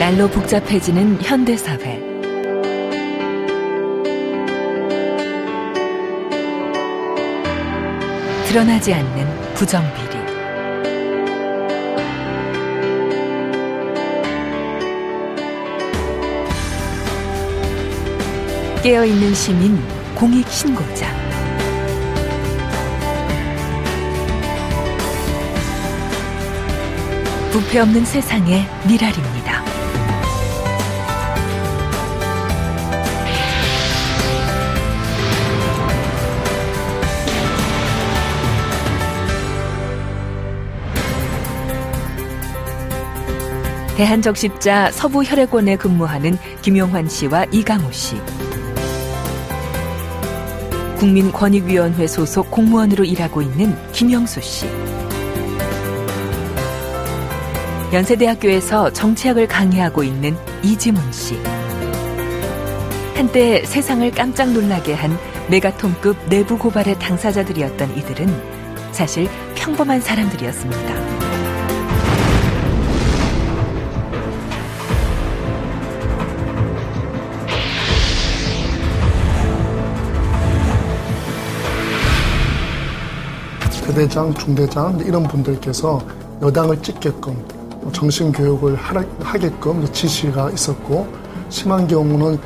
날로 복잡해지는 현대사회. 드러나지 않는 부정비리. 깨어있는 시민 공익신고자. 부패 없는 세상의 미랄입니다. 대한적십자 서부혈액원에 근무하는 김용환 씨와 이강우 씨. 국민권익위원회 소속 공무원으로 일하고 있는 김영수 씨. 연세대학교에서 정치학을 강의하고 있는 이지문 씨. 한때 세상을 깜짝 놀라게 한 메가톤급 내부 고발의 당사자들이었던 이들은 사실 평범한 사람들이었습니다. 대대장, 중대장 이런 분들께서 여당을 찍게끔 정신교육을 하게끔 지시가 있었고, 심한 경우는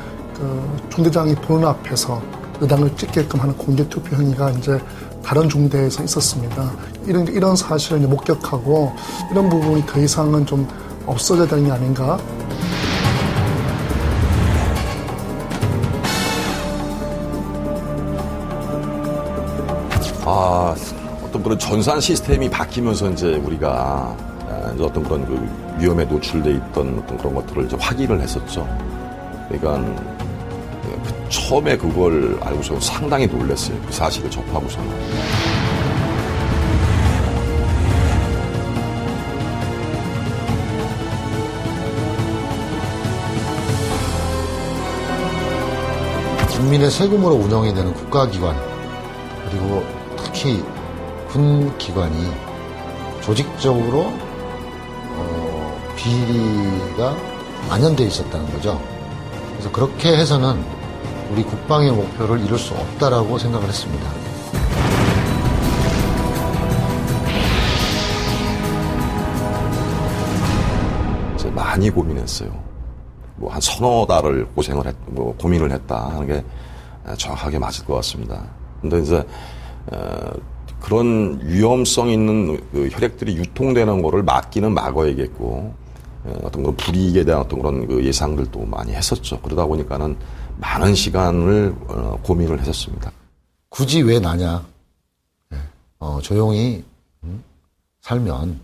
중대장이 보는 앞에서 여당을 찍게끔 하는 공개투표 행위가 이제 다른 중대에서 있었습니다. 이런 사실을 이제 목격하고 이런 부분이 더 이상은 좀 없어져야 되는 게 아닌가. 어떤 그런 전산 시스템이 바뀌면서 이제 우리가 이제 어떤 그런 그 위험에 노출돼 있던 어떤 그런 것들을 이제 확인을 했었죠. 그러니까 처음에 그걸 알고서 상당히 놀랐어요. 그 사실을 접하고서는. 국민의 세금으로 운영이 되는 국가기관, 그리고 특히 군 기관이 조직적으로 비리가 만연되어 있었다는 거죠. 그래서 그렇게 해서는 우리 국방의 목표를 이룰 수 없다라고 생각을 했습니다. 이제 많이 고민했어요. 뭐 한 서너 달을 고민을 했다 하는 게 정확하게 맞을 것 같습니다. 근데 이제 그런 위험성 있는 그 혈액들이 유통되는 거를 막기는 막아야겠고, 어떤 그런 불이익에 대한 어떤 그런 그 예상들도 많이 했었죠. 그러다 보니까는 많은 시간을 고민을 했었습니다. 굳이 왜 나냐? 조용히 살면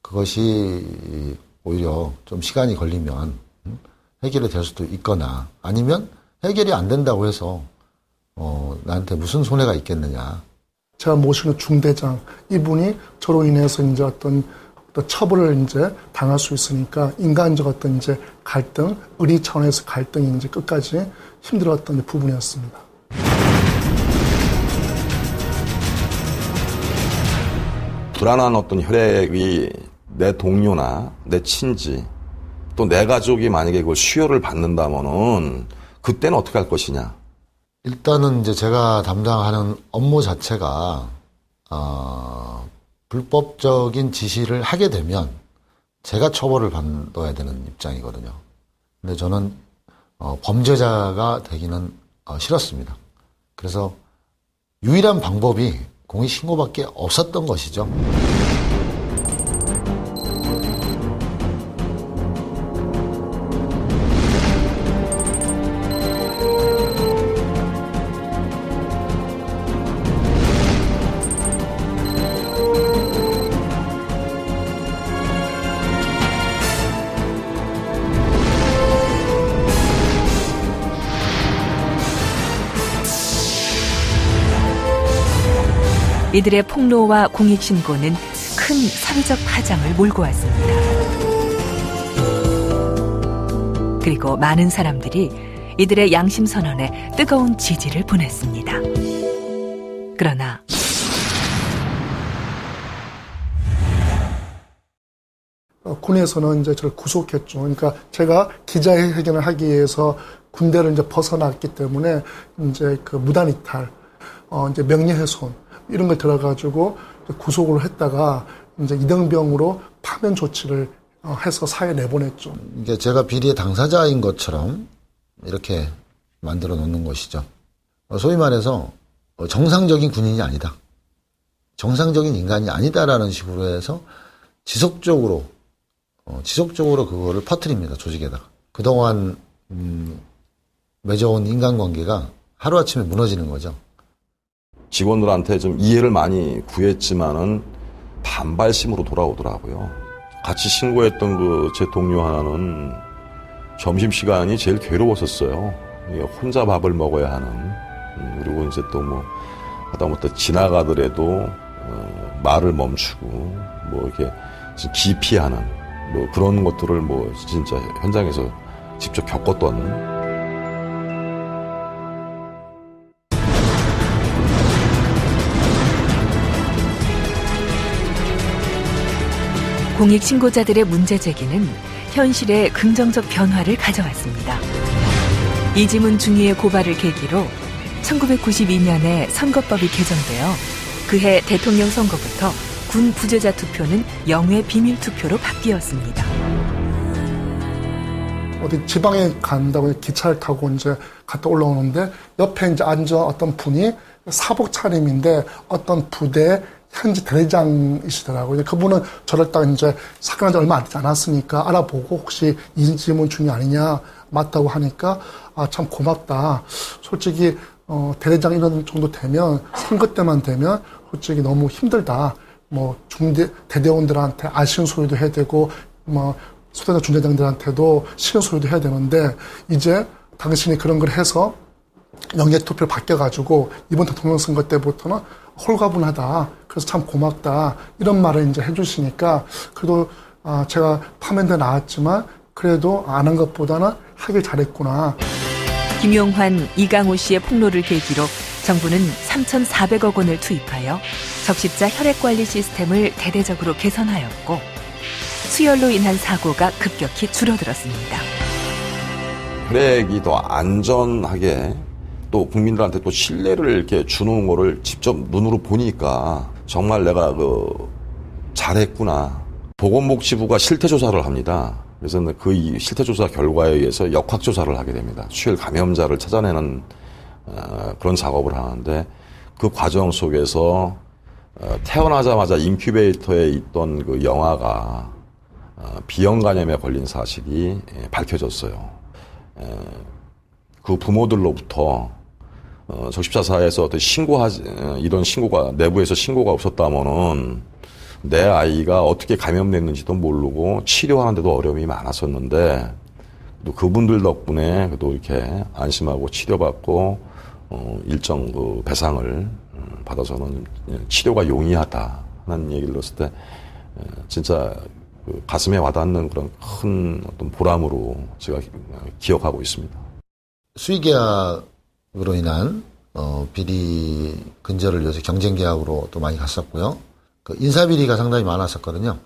그것이 오히려 좀 시간이 걸리면 해결이 될 수도 있거나, 아니면 해결이 안 된다고 해서 나한테 무슨 손해가 있겠느냐. 제가 모시는 중대장, 이분이 저로 인해서 이제 어떤 처벌을 이제 당할 수 있으니까 인간적 어떤 이제 갈등, 의리 차원에서 갈등이 이제 끝까지 힘들었던 부분이었습니다. 불안한 어떤 혈액이 내 동료나 내 친지, 또 내 가족이 만약에 그걸 수혈을 받는다면은 그때는 어떻게 할 것이냐? 일단은 이제 제가 담당하는 업무 자체가 불법적인 지시를 하게 되면 제가 처벌을 받아야 되는 입장이거든요. 근데 저는 범죄자가 되기는 싫었습니다. 그래서 유일한 방법이 공익신고밖에 없었던 것이죠. 이들의 폭로와 공익신고는 큰 사회적 파장을 몰고 왔습니다. 그리고 많은 사람들이 이들의 양심선언에 뜨거운 지지를 보냈습니다. 그러나 군에서는 이제 저를 구속했죠. 그러니까 제가 기자회견을 하기 위해서 군대를 이제 벗어났기 때문에 이제 그 무단이탈, 이제 명예훼손 이런 걸 들어가지고 구속을 했다가 이제 이등병으로 파면 조치를 해서 사회에 내보냈죠. 이게 제가 비리의 당사자인 것처럼 이렇게 만들어 놓는 것이죠. 소위 말해서 정상적인 군인이 아니다. 정상적인 인간이 아니다라는 식으로 해서 지속적으로 그거를 퍼뜨립니다. 조직에다가. 그동안 맺어온 인간관계가 하루아침에 무너지는 거죠. 직원들한테 좀 이해를 많이 구했지만은 반발심으로 돌아오더라고요. 같이 신고했던 그 제 동료 하나는 점심시간이 제일 괴로웠었어요. 혼자 밥을 먹어야 하는. 그리고 이제 또 뭐 하다못해 지나가더라도 말을 멈추고 뭐 이렇게 기피하는 뭐 그런 것들을 뭐 진짜 현장에서 직접 겪었던. 공익신고자들의 문제 제기는 현실에 긍정적 변화를 가져왔습니다. 이지문 중위의 고발을 계기로 1992년에 선거법이 개정되어 그해 대통령 선거부터 군 부재자 투표는 영외 비밀 투표로 바뀌었습니다. 어디 지방에 간다고 기차를 타고 이제 갔다 올라오는데 옆에 이제 앉아 어떤 분이 사복 차림인데 어떤 부대 현지 대대장이시더라고요. 그분은 저를 딱 이제 사건한 지 얼마 안 되지 않았으니까 알아보고 혹시 이지문 중위 아니냐 맞다고 하니까 참 고맙다. 솔직히 대대장 이런 정도 되면 선거 때만 되면 솔직히 너무 힘들다. 뭐 대대원들한테 아쉬운 소리도 해야 되고 뭐 소대장 중대장들한테도 싫은 소리도 해야 되는데 이제 당신이 그런 걸 해서 영예 투표를 바뀌어가지고 이번 대통령 선거 때부터는 홀가분하다. 그래서 참 고맙다. 이런 말을 이제 해주시니까 그래도 제가 파면돼 나왔지만 그래도 안 한 것보다는 하길 잘했구나. 김용환, 이강호 씨의 폭로를 계기로 정부는 3,400억 원을 투입하여 적십자 혈액관리 시스템을 대대적으로 개선하였고 수혈로 인한 사고가 급격히 줄어들었습니다. 혈액이 더 안전하게 또 국민들한테 또 신뢰를 이렇게 주는 거를 직접 눈으로 보니까 정말 내가 잘했구나. 보건복지부가 실태조사를 합니다. 그래서 그 실태조사 결과에 의해서 역학조사를 하게 됩니다. 수혈 감염자를 찾아내는 그런 작업을 하는데 그 과정 속에서 태어나자마자 인큐베이터에 있던 그 영아가 비형 간염에 걸린 사실이 밝혀졌어요. 그 부모들로부터 적십자사에서 이런 신고가 내부에서 신고가 없었다면은 내 아이가 어떻게 감염됐는지도 모르고 치료하는데도 어려움이 많았었는데 또 그분들 덕분에 또 이렇게 안심하고 치료받고 일정 그 배상을 받아서는 치료가 용이하다는 얘기를 들었을 때 진짜 그 가슴에 와닿는 그런 큰 어떤 보람으로 제가 기억하고 있습니다. 수의계약으로 인한 비리 근절을 위해서 경쟁계약으로 또 많이 갔었고요. 그 인사비리가 상당히 많았었거든요.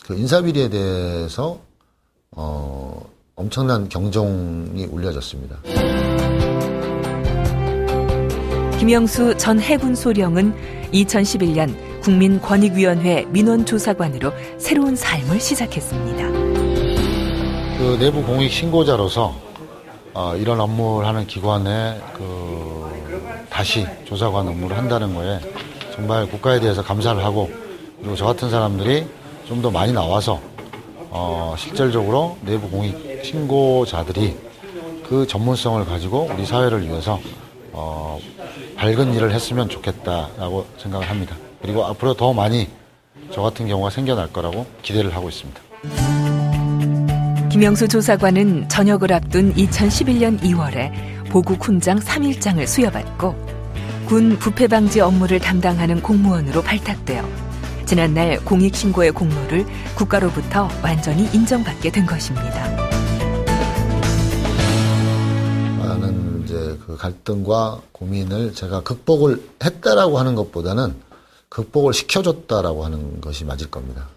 그 인사비리에 대해서 엄청난 경종이 울려졌습니다. 김영수 전 해군 소령은 2011년 국민권익위원회 민원조사관으로 새로운 삶을 시작했습니다. 그 내부 공익 신고자로서 이런 업무를 하는 기관에 다시 조사관 업무를 한다는 거에 정말 국가에 대해서 감사를 하고 그리고 저 같은 사람들이 좀 더 많이 나와서 실질적으로 내부 공익 신고자들이 그 전문성을 가지고 우리 사회를 위해서 밝은 일을 했으면 좋겠다라고 생각을 합니다. 그리고 앞으로 더 많이 저 같은 경우가 생겨날 거라고 기대를 하고 있습니다. 김영수 조사관은 전역을 앞둔 2011년 2월에 보국 훈장 3일장을 수여받고 군 부패 방지 업무를 담당하는 공무원으로 발탁되어 지난날 공익신고의 공로를 국가로부터 완전히 인정받게 된 것입니다. 많은 이제 그 갈등과 고민을 제가 극복을 했다라고 하는 것보다는 극복을 시켜줬다라고 하는 것이 맞을 겁니다.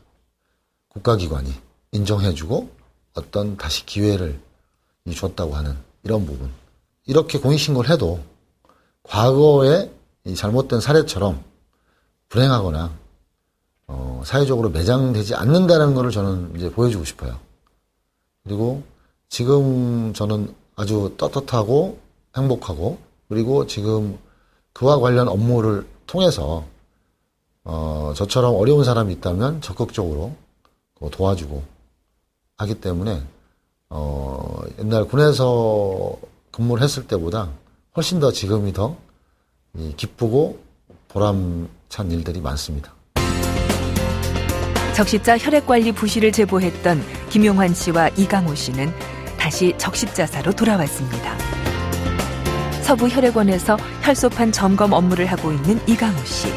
국가기관이 인정해주고 어떤 다시 기회를 줬다고 하는 이런 부분. 이렇게 공익신고를 해도 과거의 이 잘못된 사례처럼 불행하거나 사회적으로 매장되지 않는다는 것을 저는 이제 보여주고 싶어요. 그리고 지금 저는 아주 떳떳하고 행복하고 그리고 지금 그와 관련 업무를 통해서 저처럼 어려운 사람이 있다면 적극적으로 도와주고 하기 때문에 옛날 군에서 근무를 했을 때보다 훨씬 더 지금이 더 기쁘고 보람찬 일들이 많습니다. 적십자 혈액관리 부실을 제보했던 김용환 씨와 이강호 씨는 다시 적십자사로 돌아왔습니다. 서부혈액원에서 혈소판 점검 업무를 하고 있는 이강호 씨.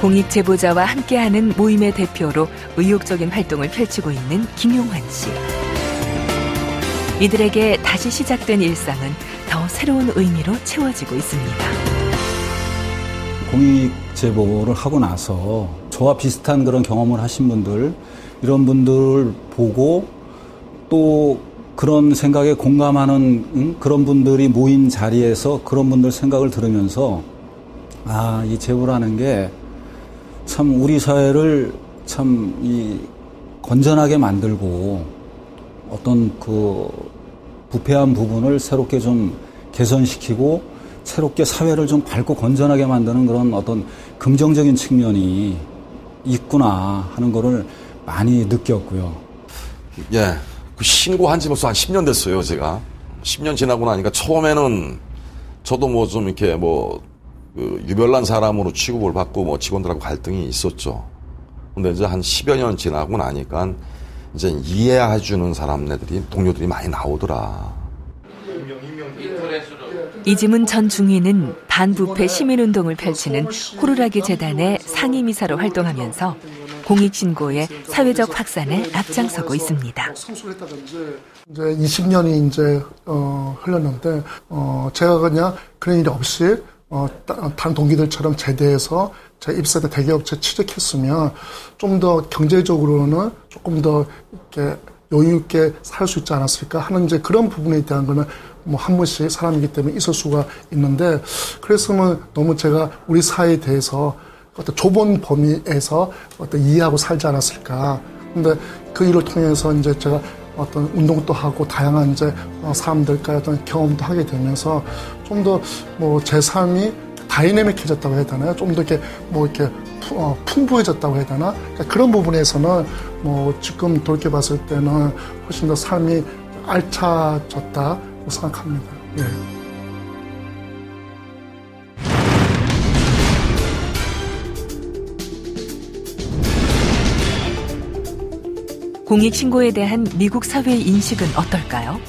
공익제보자와 함께하는 모임의 대표로 의욕적인 활동을 펼치고 있는 김용환 씨. 이들에게 다시 시작된 일상은 더 새로운 의미로 채워지고 있습니다. 공익제보를 하고 나서 저와 비슷한 그런 경험을 하신 분들, 이런 분들을 보고 또 그런 생각에 공감하는 그런 분들이 모인 자리에서 그런 분들 생각을 들으면서 이 제보라는 게 참 우리 사회를 참 건전하게 만들고 어떤 그 부패한 부분을 새롭게 좀 개선시키고 새롭게 사회를 좀 밝고 건전하게 만드는 그런 어떤 긍정적인 측면이 있구나 하는 거를 많이 느꼈고요. 예. 그 신고한 지 벌써 한 10년 됐어요, 제가. 10년 지나고 나니까 처음에는 저도 뭐 좀 이렇게 유별난 사람으로 취급을 받고 직원들하고 갈등이 있었죠. 근데 이제 한 10여 년 지나고 나니까 이제 이해해주는 동료들이 많이 나오더라. 이지문 전 중위는 반부패 시민운동을 펼치는 호루라기 재단의 상임이사로 활동하면서 공익신고의 사회적 확산에 앞장서고 있습니다. 이제 20년이 이제 흘렀는데 제가 그냥 그런 일 없이 다른 동기들처럼 제대해서 제 입사 때 대기업체 취직했으면 좀 더 경제적으로는 조금 더 이렇게 여유 있게 살 수 있지 않았을까 하는 이제 그런 부분에 대한 거는 한 번씩 사람이기 때문에 있을 수가 있는데, 그랬으면 너무 제가 우리 사회에 대해서 어떤 좁은 범위에서 어떤 이해하고 살지 않았을까. 근데 그 일을 통해서 이제 제가 어떤 운동도 하고 다양한 이제 사람들과 어떤 경험도 하게 되면서 좀 더 제 삶이 다이내믹해졌다고 해야 되나요? 좀 더 이렇게 이렇게 풍부해졌다고 해야 되나? 그러니까 그런 부분에서는 지금 돌이켜봤을 때는 훨씬 더 삶이 알차졌다고 생각합니다. 예. 공익신고에 대한 미국 사회의 인식은 어떨까요?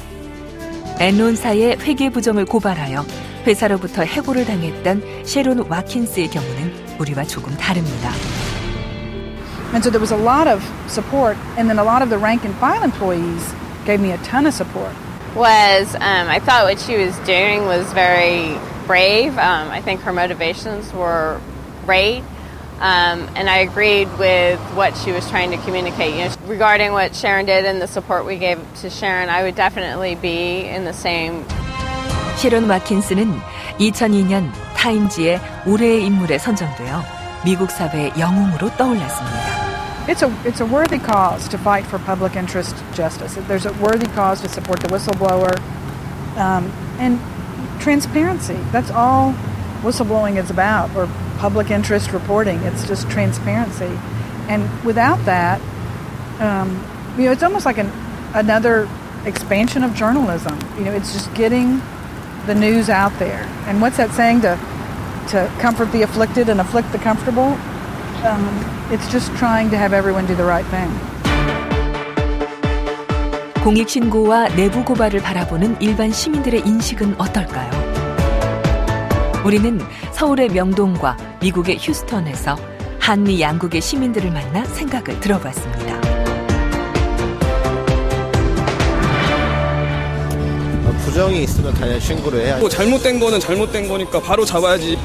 엔론사의 회계 부정을 고발하여 회사로부터 해고를 당했던 셰론 와킨스의 경우는 우리와 조금 다릅니다. And so there was a lot of support, and then a lot of the rank and file employees gave me a ton of support. I thought what she was doing was very brave. I think her motivations were great. And I agreed with what she was trying to communicate. Regarding what Sharon did and the support we gave to Sharon, I would definitely be in the same. 셰론 와킨스는 2002년 타임지의 올해의 인물에 선정되어 미국 사회의 영웅으로 떠올랐습니다. It's a worthy cause to fight for public interest justice. There's a worthy cause to support the whistleblower and transparency. That's all whistleblowing is about, or public interest reporting. It's just transparency. And without that, it's almost like another expansion of journalism. It's just getting the news out there. And what's that saying? To comfort the afflicted and afflict the comfortable? It's just trying to have everyone do the right thing. 공익신고와 내부 고발을 바라보는 일반 시민들의 인식은 어떨까요? 우리는 서울의 명동과 미국의 휴스턴에서 한미 양국의 시민들을 만나 생각을 들어봤습니다. 부정이 있으면 당연히 신고를 해야죠. 잘못된 거는 잘못된 거니까 바로 잡아야지.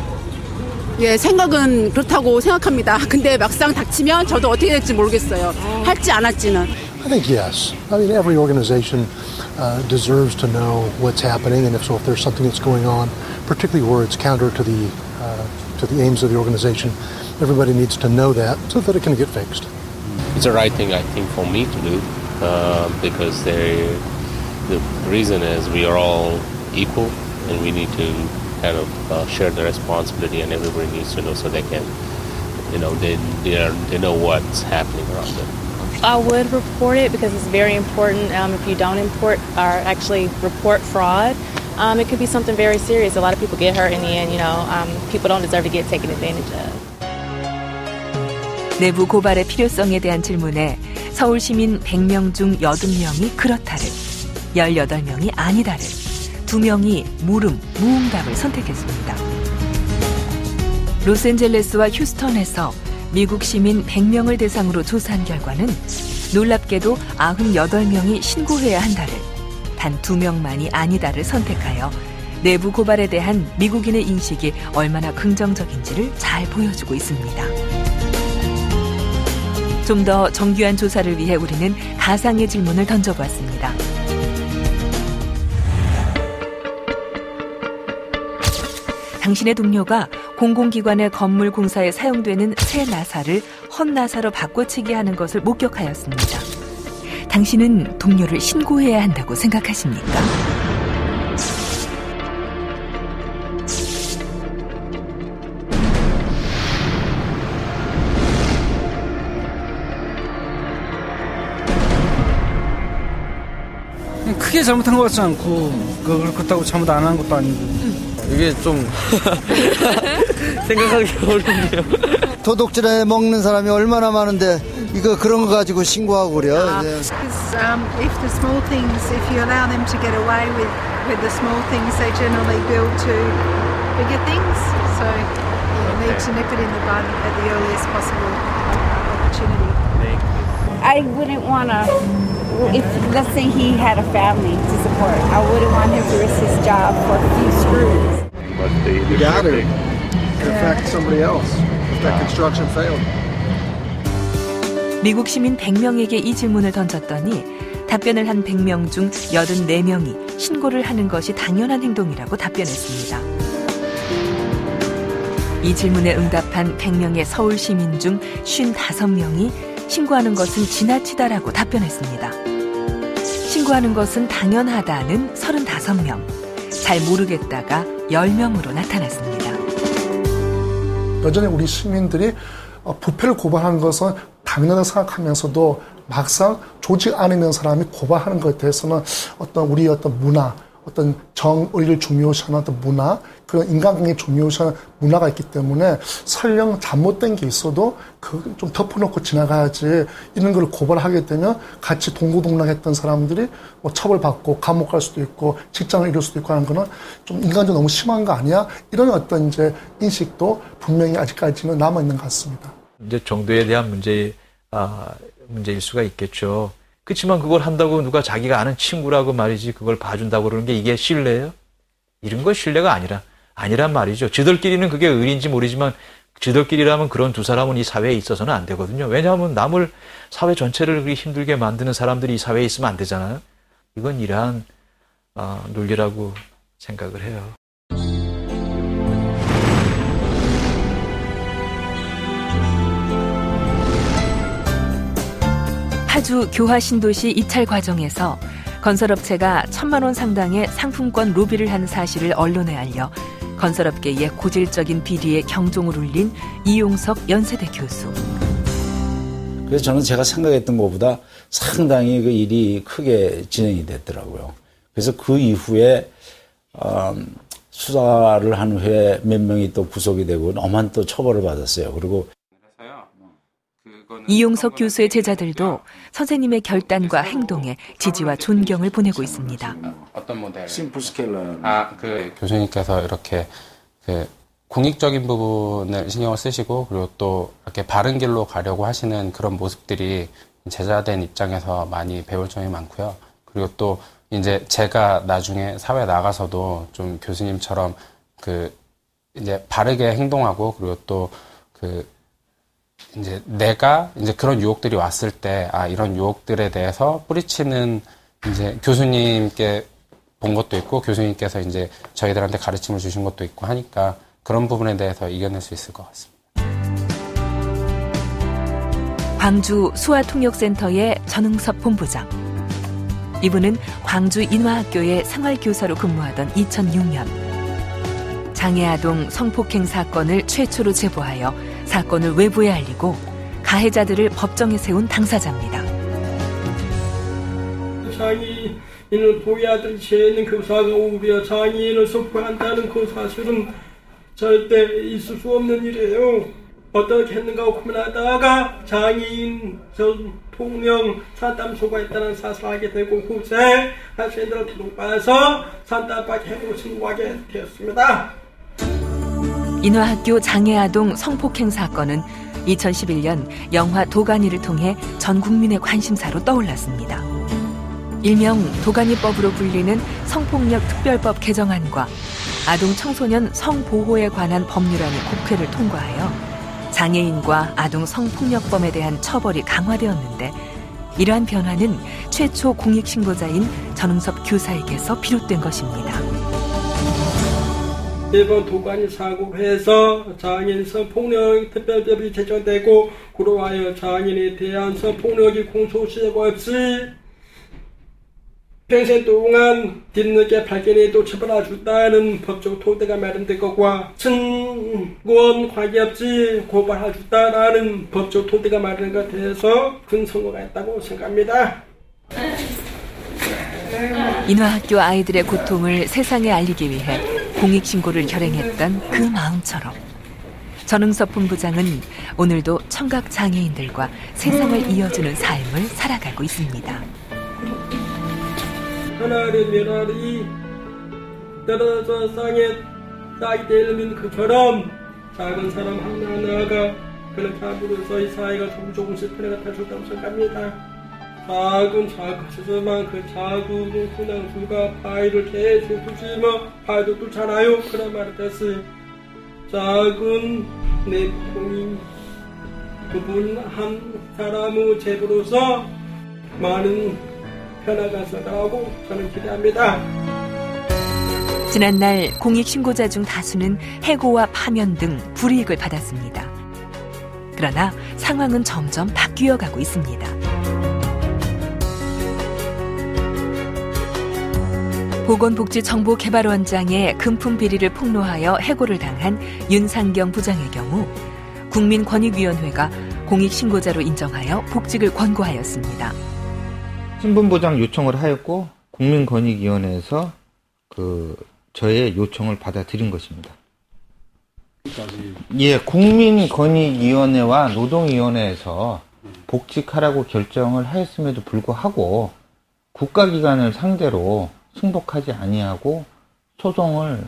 예, 생각은 그렇다고 생각합니다. 근데 막상 닥치면 저도 어떻게 될지 모르겠어요. 할지 안 할지는. I think yes. I mean, every organization deserves to know what's happening, and if there's something that's going on, particularly where it's counter to the aims of the organization, everybody needs to know that so that it can get fixed. It's the right thing, I think, for me to do because the reason is we are all equal, and we need to kind of share the responsibility, and everybody needs to know so they can, they know what's happening around them. I would report it because it's very important. If you don't report fraud, it could be something very serious. A lot of people get hurt in the end. People don't deserve to get taken advantage of. 내부 고발의 필요성에 대한 질문에 서울 시민 100명 중 80명이 그렇다를, 18명이 아니다를, 2명이 무응답을 선택했습니다. 로스앤젤레스와 휴스턴에서 미국 시민 100명을 대상으로 조사한 결과는 놀랍게도 98명이 신고해야 한다를, 단 2명만이 아니다를 선택하여 내부 고발에 대한 미국인의 인식이 얼마나 긍정적인지를 잘 보여주고 있습니다. 좀 더 정교한 조사를 위해 우리는 가상의 질문을 던져보았습니다. 당신의 동료가 공공기관의 건물 공사에 사용되는 새 나사를 헛나사로 바꿔치기 하는 것을 목격하였습니다. 당신은 동료를 신고해야 한다고 생각하십니까? 크게 잘못한 것 같지 않고 그렇다고 잘못 안 한 것도 아니고 이게 좀 생각하기 어렵네요. 도둑질해 먹는 사람이 얼마나 많은데 이거 그런 거 가지고 신고하고 그래요. Because if the small things, if you allow them to get away with the small things, they generally build to bigger things. So you need to nip it in the bud at the earliest possible opportunity. I wouldn't want to, if let's say he had a family to support, I wouldn't want him to risk his job for a few screws. You got to affect somebody else if that construction failed. 미국 시민 100명에게 이 질문을 던졌더니 답변을 한 100명 중 84명이 신고를 하는 것이 당연한 행동이라고 답변했습니다. 이 질문에 응답한 100명의 서울 시민 중 55명이 신고하는 것은 지나치다라고 답변했습니다. 신고하는 것은 당연하다는 35명, 잘 모르겠다가 10명으로 나타났습니다. 여전히 우리 시민들이 부패를 고발하는 것은 당연하다고 생각하면서도 막상 조직 안에 있는 사람이 고발하는 것에 대해서는 우리의 문화, 정의를 중요시하는 문화, 그런 인간관계를 중요시하는 문화가 있기 때문에 설령 잘못된 게 있어도 좀 덮어놓고 지나가야지, 이런 걸 고발하게 되면 같이 동고동락했던 사람들이 처벌받고 감옥 갈 수도 있고 직장을 잃을 수도 있고 하는 거는 좀 인간적으로 너무 심한 거 아니야? 이런 이제 인식도 분명히 아직까지는 남아있는 것 같습니다. 이제 정도에 대한 문제일 수가 있겠죠. 그렇지만 그걸 한다고 누가 자기가 아는 친구라고 말이지 그걸 봐준다고 그러는 게 이게 신뢰예요? 이런 건 신뢰가 아니란 말이죠. 저들끼리는 그게 의리인지 모르지만 저들끼리라면 그런 두 사람은 이 사회에 있어서는 안 되거든요. 왜냐하면 사회 전체를 그렇게 힘들게 만드는 사람들이 이 사회에 있으면 안 되잖아요. 이건 이러한 논리라고 생각을 해요. 파주 교화 신도시 입찰 과정에서 건설업체가 1,000만 원 상당의 상품권 로비를 한 사실을 언론에 알려 건설업계의 고질적인 비리에 경종을 울린 이용석 연세대 교수. 그래서 저는 제가 생각했던 것보다 상당히 그 일이 크게 진행이 됐더라고요. 그래서 그 이후에 수사를 한 후에 몇 명이 또 구속이 되고 엄한 또 처벌을 받았어요. 그리고 이용석 교수의 제자들도 선생님의 결단과 행동에 지지와 존경을 보내고 있습니다. 어떤 모델? 심플 스케일러. 교수님께서 이렇게 공익적인 부분을 신경을 쓰시고 그리고 또 이렇게 바른 길로 가려고 하시는 그런 모습들이 제자된 입장에서 많이 배울 점이 많고요. 그리고 또 이제 제가 나중에 사회에 나가서도 좀 교수님처럼 이제 바르게 행동하고 그리고 또 이제 내가 이제 그런 유혹들이 왔을 때 이런 유혹들에 대해서 뿌리치는 이제 교수님께 본 것도 있고 교수님께서 이제 저희들한테 가르침을 주신 것도 있고 하니까 그런 부분에 대해서 이겨낼 수 있을 것 같습니다. 광주 수화통역센터의 전응섭 본부장. 이분은 광주 인화학교의 생활교사로 근무하던 2006년 장애아동 성폭행 사건을 최초로 제보하여 사건을 외부에 알리고 가해자들을 법정에 세운 당사자입니다. 장애인을 보호해야 되는 교사가 오히려 장애인을 성폭행한다는 그 사실은 절대 있을 수 없는 일이에요. 어떻게 했는가 고민하다가 장애인 폭력 산담소가 있다는 사실을 알게 되고 후세 학생들한테 동반해서 산담박 해고 신고하게 되었습니다. 인화학교 장애아동 성폭행 사건은 2011년 영화 도가니를 통해 전 국민의 관심사로 떠올랐습니다. 일명 도가니법으로 불리는 성폭력 특별법 개정안과 아동 청소년 성보호에 관한 법률안이 국회를 통과하여 장애인과 아동 성폭력범에 대한 처벌이 강화되었는데 이러한 변화는 최초 공익신고자인 전응섭 교사에게서 비롯된 것입니다. 이번 도가니 사고로 해서 장애인 성폭력 특별법이 제정되고 그로하여 장애인에 대한 성폭력이 공소시효가 없이 평생 동안 뒤늦게 발견해도 처벌해준다는 법적 토대가 마련된 것과 친권 관계없이 고발해준다는 법적 토대가 마련된 것에 대해서 큰 성과가 있다고 생각합니다. 인화학교 아이들의 고통을 세상에 알리기 위해 공익신고를 결행했던 그 마음처럼 전응섭 본부장은 오늘도 청각장애인들과 세상을 이어주는 삶을 살아가고 있습니다. 하나의 메달이 떨어져 싹이 되는 것처럼 작은 사람 하나하나가 그렇게 함으로써 이 사회가 조금씩 변해갔다고 생각합니다. 작은 그 작은 훈양수가 바위를 계속 두시면 바위도 뚫잖아요. 그런 말을 했어요. 작은 내공이 그분 한 사람의 제보로서 많은 변화가 있었다고 저는 기대합니다. 지난날 공익신고자 중 다수는 해고와 파면 등 불이익을 받았습니다. 그러나 상황은 점점 바뀌어가고 있습니다. 보건복지정보개발원장의 금품 비리를 폭로하여 해고를 당한 윤상경 부장의 경우 국민권익위원회가 공익신고자로 인정하여 복직을 권고하였습니다. 신분보장 요청을 하였고 국민권익위원회에서 저의 요청을 받아들인 것입니다. 예, 국민권익위원회와 노동위원회에서 복직하라고 결정을 하였음에도 불구하고 국가기관을 상대로 승복하지 아니하고 소송을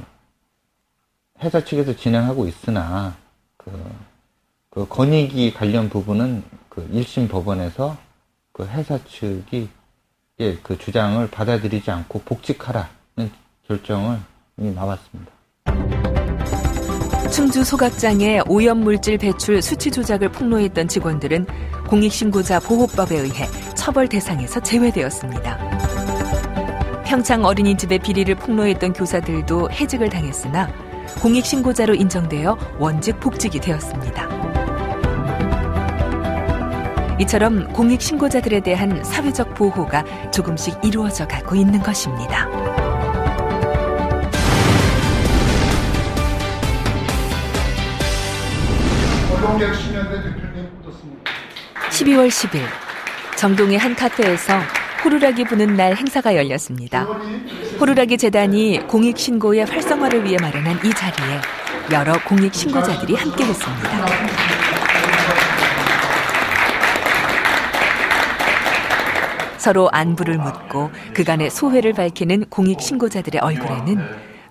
회사 측에서 진행하고 있으나 그 권익위 관련 부분은 1심 법원에서 회사 측이 그 주장을 받아들이지 않고 복직하라는 결정을 이미 나왔습니다. 충주 소각장의 오염물질 배출 수치 조작을 폭로했던 직원들은 공익신고자 보호법에 의해 처벌 대상에서 제외되었습니다. 평창 어린이집의 비리를 폭로했던 교사들도 해직을 당했으나 공익신고자로 인정되어 원직 복직이 되었습니다. 이처럼 공익신고자들에 대한 사회적 보호가 조금씩 이루어져 가고 있는 것입니다. 노동력 신연대 대표님 묻었습니다. 12월 10일 정동의 한 카페에서 호루라기 부는 날 행사가 열렸습니다. 호루라기 재단이 공익신고의 활성화를 위해 마련한 이 자리에 여러 공익신고자들이 함께했습니다. 서로 안부를 묻고 그간의 소회를 밝히는 공익신고자들의 얼굴에는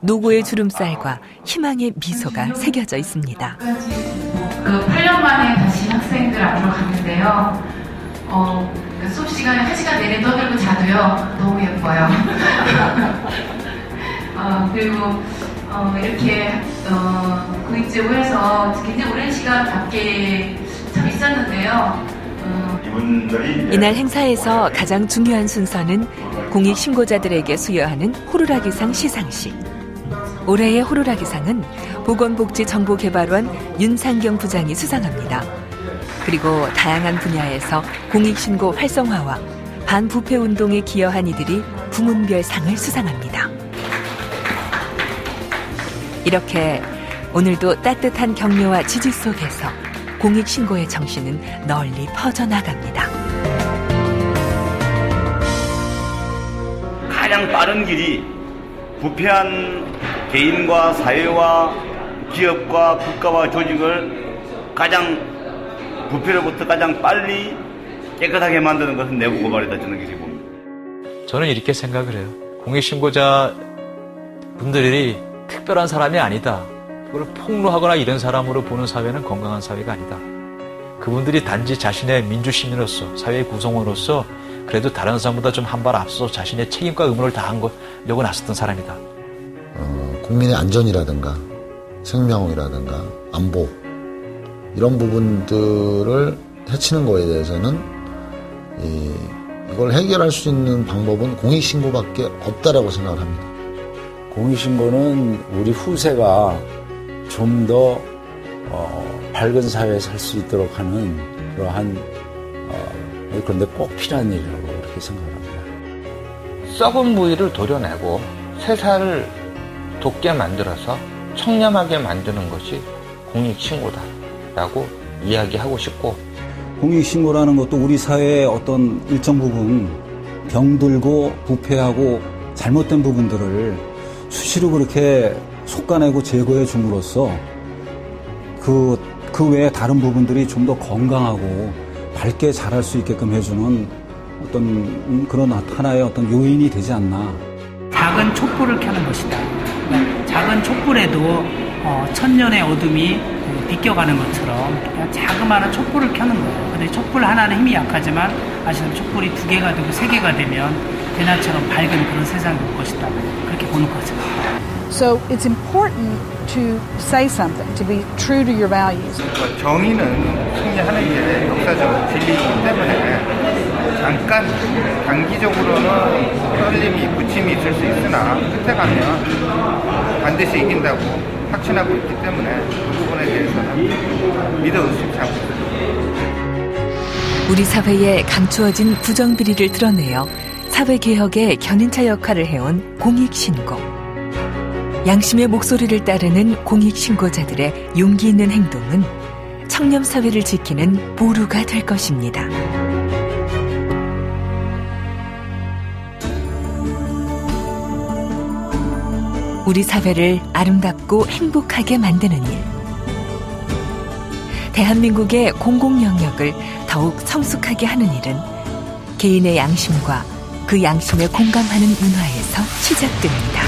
노고의 주름살과 희망의 미소가 새겨져 있습니다. 8년 만에 다시 학생들 앞으로 갔는데요. 수업 시간에 1시간 내내 떠들고 자도요. 너무 예뻐요. 그리고 이렇게 공익제보해서 굉장히 오랜 시간 밖에 참 있었는데요. 이날 행사에서 가장 중요한 순서는 공익 신고자들에게 수여하는 호루라기상 시상식. 올해의 호루라기상은 보건복지정보개발원 윤상경 부장이 수상합니다. 그리고 다양한 분야에서 공익신고 활성화와 반부패운동에 기여한 이들이 부문별 상을 수상합니다. 이렇게 오늘도 따뜻한 격려와 지지 속에서 공익신고의 정신은 널리 퍼져나갑니다. 가장 빠른 길이 부패한 개인과 사회와 기업과 국가와 조직을 부패로부터 가장 빨리 깨끗하게 만드는 것은 내부 고발이다, 저는 그렇게 봅니다. 저는 이렇게 생각을 해요. 공익신고자 분들이 특별한 사람이 아니다. 그걸 폭로하거나 이런 사람으로 보는 사회는 건강한 사회가 아니다. 그분들이 단지 자신의 민주시민으로서, 사회의 구성원으로서 그래도 다른 사람보다 좀 한 발 앞서 자신의 책임과 의무를 다하려고 나섰던 사람이다. 국민의 안전이라든가 생명이라든가 안보 이런 부분들을 해치는 거에 대해서는 이걸 해결할 수 있는 방법은 공익신고밖에 없다라고 생각을 합니다. 공익신고는 우리 후세가 좀 더 밝은 사회에 살 수 있도록 하는 그러한 그런데 꼭 필요한 일이라고 그렇게 생각합니다. 썩은 부위를 도려내고 새살을 돋게 만들어서 청렴하게 만드는 것이 공익신고다라고 이야기하고 싶고, 공익신고라는 것도 우리 사회의 어떤 일정 부분 병들고 부패하고 잘못된 부분들을 수시로 그렇게 솎아내고 제거해 줌으로써 그 외에 다른 부분들이 좀 더 건강하고 밝게 자랄 수 있게끔 해주는 어떤 그런 하나의 어떤 요인이 되지 않나. 작은 촛불을 켜는 것이다. 작은 촛불에도 천년의 어둠이 비껴가는 것처럼 그냥 자그마한 촛불을 켜는 거예요. 근데 촛불 하나는 힘이 약하지만 아시는 촛불이 2개가 되고 3개가 되면 대낮처럼 밝은 그런 세상이 올 것이다. 그렇게 보는 거죠. So it's important to say something, to be true to your values. 정의는 승리하는 게 역사적 진리이기 때문에 잠깐 단기적으로는 떨림이 부침이 있을 수 있으나 끝에 가면 반드시 이긴다고 확신하고 있기 때문에 그 부분에 대해서는 믿어 의심치 않고 있습니다. 우리 사회에 감추어진 부정비리를 드러내어 사회개혁의 견인차 역할을 해온 공익신고. 양심의 목소리를 따르는 공익신고자들의 용기 있는 행동은 청렴사회를 지키는 보루가 될 것입니다. 우리 사회를 아름답고 행복하게 만드는 일. 대한민국의 공공영역을 더욱 성숙하게 하는 일은 개인의 양심과 그 양심에 공감하는 문화에서 시작됩니다.